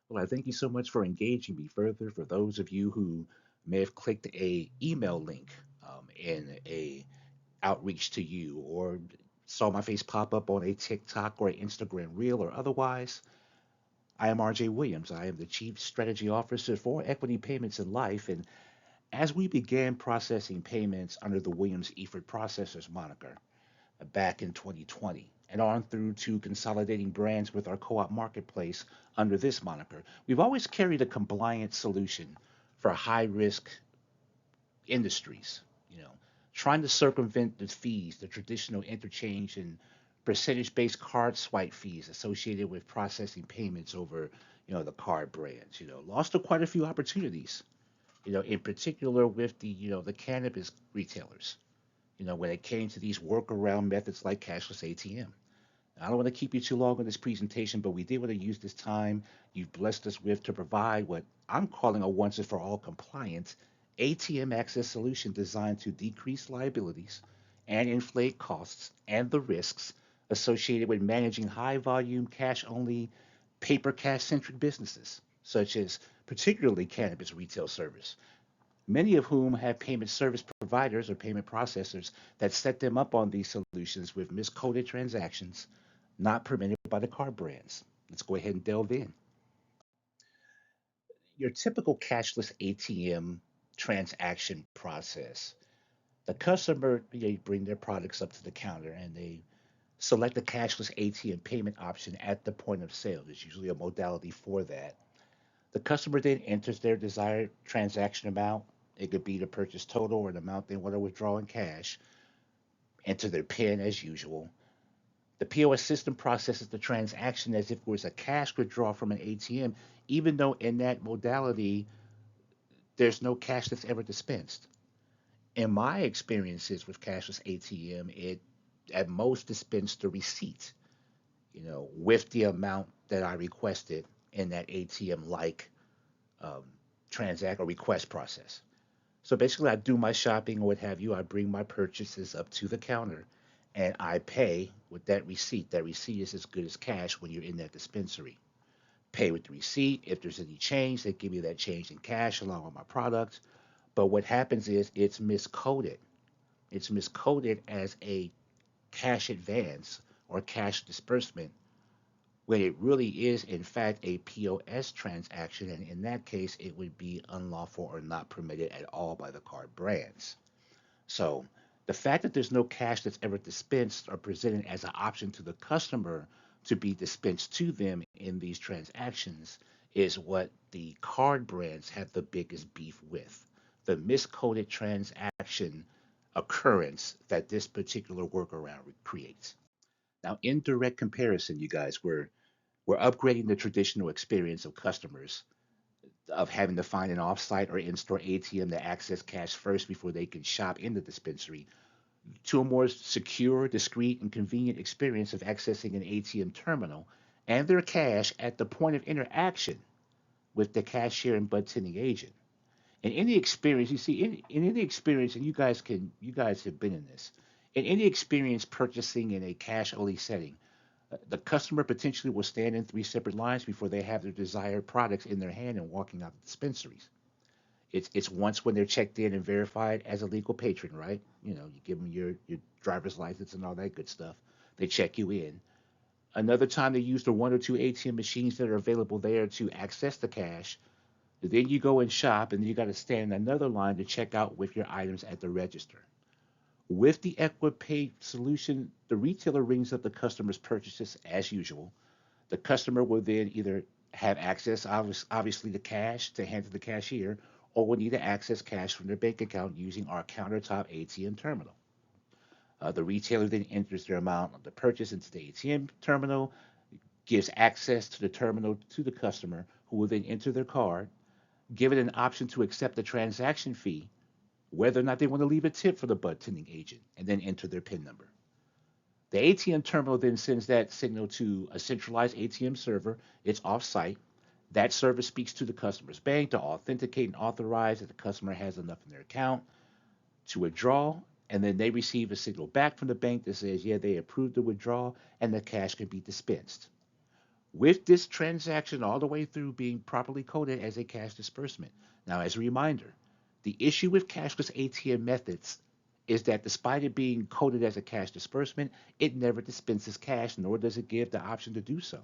Well, I thank you so much for engaging me further. For those of you who may have clicked a email link in a outreach to you, or saw my face pop up on a TikTok or an Instagram reel or otherwise, I am RJ Williams. I am the Chief Strategy Officer for Equity Payments in Life. And as we began processing payments under the Williams Eford Processors moniker back in 2020, and on through to consolidating brands with our co-op marketplace under this moniker, we've always carried a compliant solution for high risk industries, you know, trying to circumvent the fees, the traditional interchange and percentage-based card swipe fees associated with processing payments over, the card brands. Lost to quite a few opportunities. In particular with the cannabis retailers. When it came to these workaround methods like cashless ATM. I don't want to keep you too long on this presentation, but we did want to use this time you've blessed us with to provide what I'm calling a once and for all compliant ATM access solution designed to decrease liabilities and inflate costs and the risks associated with managing high volume cash only paper cash centric businesses, such as particularly cannabis retail service, many of whom have payment service providers or payment processors that set them up on these solutions with miscoded transactions not permitted by the card brands. Let's go ahead and delve in. Your typical cashless ATM transaction process. The customer, they bring their products up to the counter and they select the cashless ATM payment option at the point of sale. There's usually a modality for that. The customer then enters their desired transaction amount. It could be the purchase total or the amount they want to withdraw in cash. Enter their PIN as usual. The POS system processes the transaction as if it was a cash withdrawal from an ATM, even though in that modality, there's no cash that's ever dispensed. In my experiences with cashless ATM, it at most dispensed the receipt, with the amount that I requested in that ATM like um, transact or request process. So basically, I do my shopping or what have you. I bring my purchases up to the counter and I pay with that receipt. That receipt is as good as cash when you're in that dispensary. Pay with the receipt. If there's any change, they give me that change in cash along with my product. But what happens is it's miscoded. It's miscoded as a cash advance or cash disbursement when it really is, in fact, a POS transaction. And in that case, it would be unlawful or not permitted at all by the card brands. So the fact that there's no cash that's ever dispensed or presented as an option to the customer to be dispensed to them in these transactions is what the card brands have the biggest beef with. The miscoded transaction occurrence that this particular workaround creates. Now, in direct comparison, you guys, we're upgrading the traditional experience of customers of having to find an off-site or in-store ATM to access cash first before they can shop in the dispensary to a more secure, discreet, and convenient experience of accessing an ATM terminal and their cash at the point of interaction with the cashier and bud tending agent. In any experience, you see, in any experience, and you guys have been in this, in any experience purchasing in a cash only setting, the customer potentially will stand in three separate lines before they have their desired products in their hand and walking out the dispensaries. It's once when they're checked in and verified as a legal patron, right? You give them your driver's license and all that good stuff. They check you in. Another time they use the one or two ATM machines that are available there to access the cash. Then you go and shop, and then you got to stand in another line to check out with your items at the register. With the EQUIPAY solution, the retailer rings up the customer's purchases as usual. The customer will then either have access, obviously, to cash to hand to the cashier, or will need to access cash from their bank account using our countertop ATM terminal. The retailer then enters their amount of the purchase into the ATM terminal, gives access to the terminal to the customer, who will then enter their card, give it an option to accept the transaction fee, whether or not they want to leave a tip for the bud tending agent, and then enter their PIN number. The ATM terminal then sends that signal to a centralized ATM server. It's off-site. That server speaks to the customer's bank to authenticate and authorize that the customer has enough in their account to withdraw, and then they receive a signal back from the bank that says, yeah, they approved the withdrawal and the cash can be dispensed. with this transaction all the way through being properly coded as a cash disbursement. Now, as a reminder, the issue with cashless ATM methods is that despite it being coded as a cash disbursement, it never dispenses cash, nor does it give the option to do so.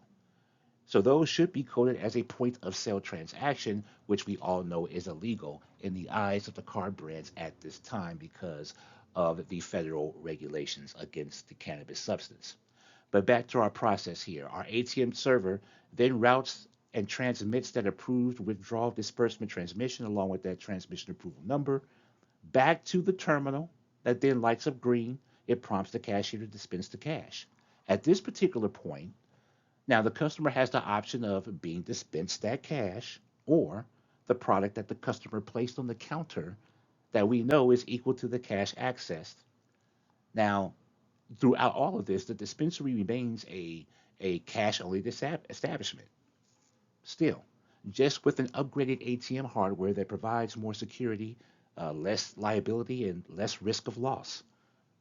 So those should be coded as a point of sale transaction, which we all know is illegal in the eyes of the card brands at this time because of the federal regulations against the cannabis substance. But back to our process here. Our ATM server then routes and transmits that approved withdrawal disbursement transmission along with that transmission approval number back to the terminal that then lights up green. It prompts the cashier to dispense the cash. At this particular point, now the customer has the option of being dispensed that cash or the product that the customer placed on the counter that we know is equal to the cash accessed. Now, throughout all of this, the dispensary remains a cash only establishment still, just with an upgraded ATM hardware that provides more security, less liability, and less risk of loss.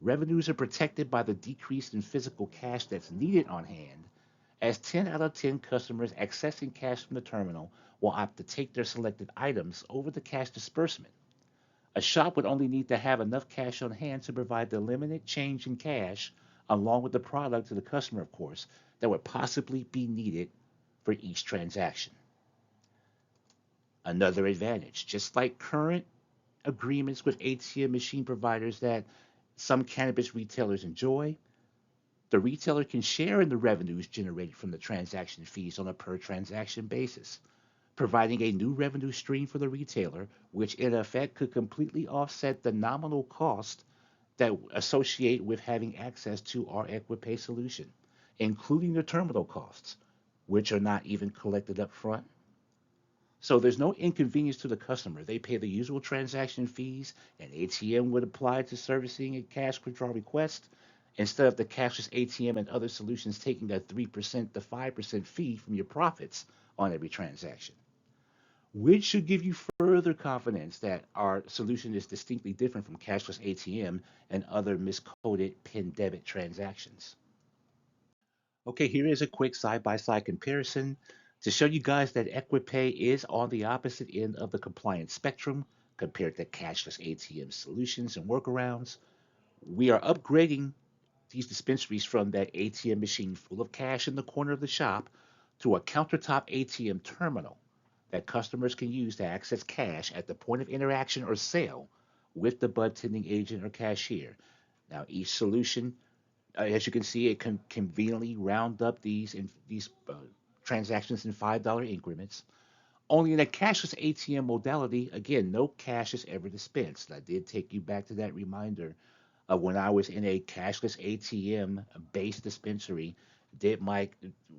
Revenues are protected by the decrease in physical cash that's needed on hand, as 10 out of 10 customers accessing cash from the terminal will opt to take their selected items over the cash disbursement. A shop would only need to have enough cash on hand to provide the limited change in cash, along with the product to the customer, of course, that would possibly be needed for each transaction. Another advantage, just like current agreements with ATM machine providers that some cannabis retailers enjoy, the retailer can share in the revenues generated from the transaction fees on a per transaction basis, providing a new revenue stream for the retailer, which in effect could completely offset the nominal cost that associate with having access to our EQUIPAY solution, including the terminal costs, which are not even collected up front. So there's no inconvenience to the customer. They pay the usual transaction fees an ATM would apply to servicing a cash withdrawal request instead of the cashless ATM and other solutions taking a 3% to 5% fee from your profits on every transaction, which should give you further confidence that our solution is distinctly different from cashless ATM and other miscoded PIN debit transactions. Okay, here is a quick side-by-side comparison to show you guys that EquiPay is on the opposite end of the compliance spectrum compared to cashless ATM solutions and workarounds. We are upgrading these dispensaries from that ATM machine full of cash in the corner of the shop to a countertop ATM terminal that customers can use to access cash at the point of interaction or sale with the bud tending agent or cashier. Now, each solution, as you can see, it can conveniently round up these transactions in $5 increments. Only in a cashless ATM modality, again, no cash is ever dispensed. I did take you back to that reminder of when I was in a cashless ATM based dispensary, did my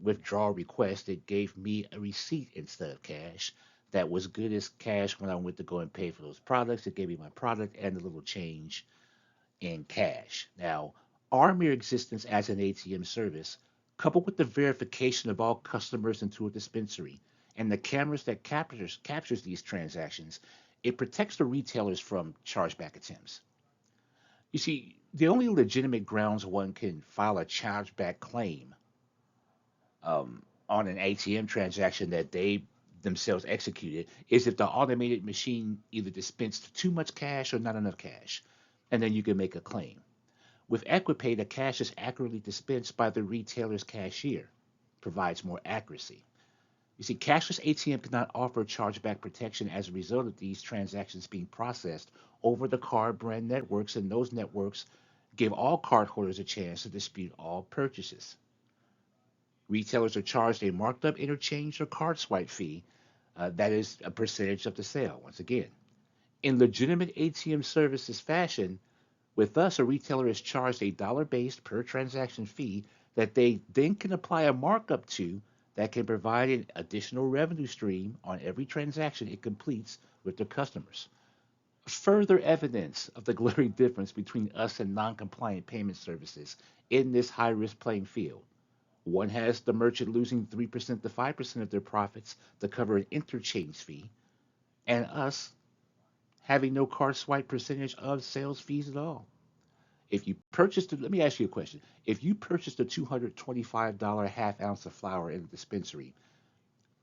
withdrawal request. It gave me a receipt instead of cash that was good as cash when I went to go and pay for those products. It gave me my product and a little change in cash. Now, our mere existence as an ATM service, coupled with the verification of all customers into a dispensary and the cameras that captures these transactions, it protects the retailers from chargeback attempts. You see, the only legitimate grounds one can file a chargeback claim on an ATM transaction that they themselves executed is if the automated machine either dispensed too much cash or not enough cash, and then you can make a claim. With EquiPay, the cash is accurately dispensed by the retailer's cashier, provides more accuracy. You see, cashless ATM cannot offer chargeback protection as a result of these transactions being processed over the card brand networks, and those networks give all cardholders a chance to dispute all purchases. Retailers are charged a marked up interchange or card swipe fee that is a percentage of the sale, once again. In legitimate ATM services fashion, with us, a retailer is charged a dollar based per transaction fee that they then can apply a markup to that can provide an additional revenue stream on every transaction it completes with their customers. Further evidence of the glaring difference between us and non compliant payment services in this high risk playing field. One has the merchant losing 3% to 5% of their profits to cover an interchange fee, and us having no card swipe percentage of sales fees at all. If you purchased, let me ask you a question. If you purchased a $225 half ounce of flour in a dispensary,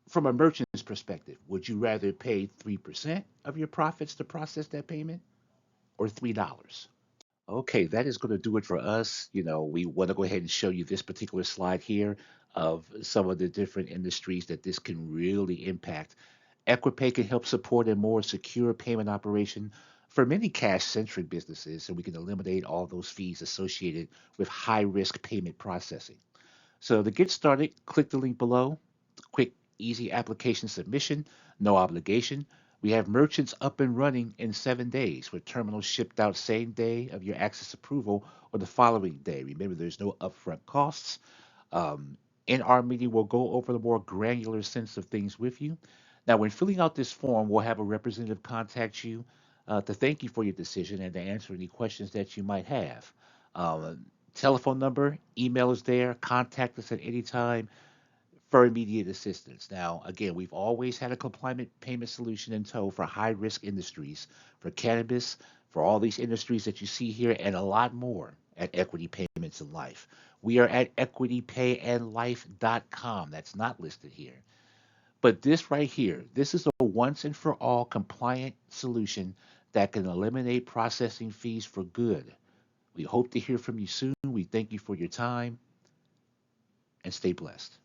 from a merchant's perspective, would you rather pay 3% of your profits to process that payment or $3? Okay, that is going to do it for us. We want to go ahead and show you this particular slide here of some of the different industries that this can really impact. EquiPay can help support a more secure payment operation for many cash-centric businesses, so we can eliminate all those fees associated with high-risk payment processing. So to get started, click the link below. Quick, easy application submission, no obligation. We have merchants up and running in 7 days with terminals shipped out same day of your access approval or the following day. Remember, there's no upfront costs. In our meeting, we'll go over the more granular sense of things with you. Now, when filling out this form, we'll have a representative contact you to thank you for your decision and to answer any questions that you might have. Telephone number, email is there. Contact us at any time for immediate assistance. Now, again, we've always had a compliant payment solution in tow for high risk industries, for cannabis, for all these industries that you see here, and a lot more at Equity Payments and Life. We are at equitypayandlife.com. That's not listed here. But this right here, this is a once and for all compliant solution that can eliminate processing fees for good. We hope to hear from you soon. We thank you for your time and stay blessed.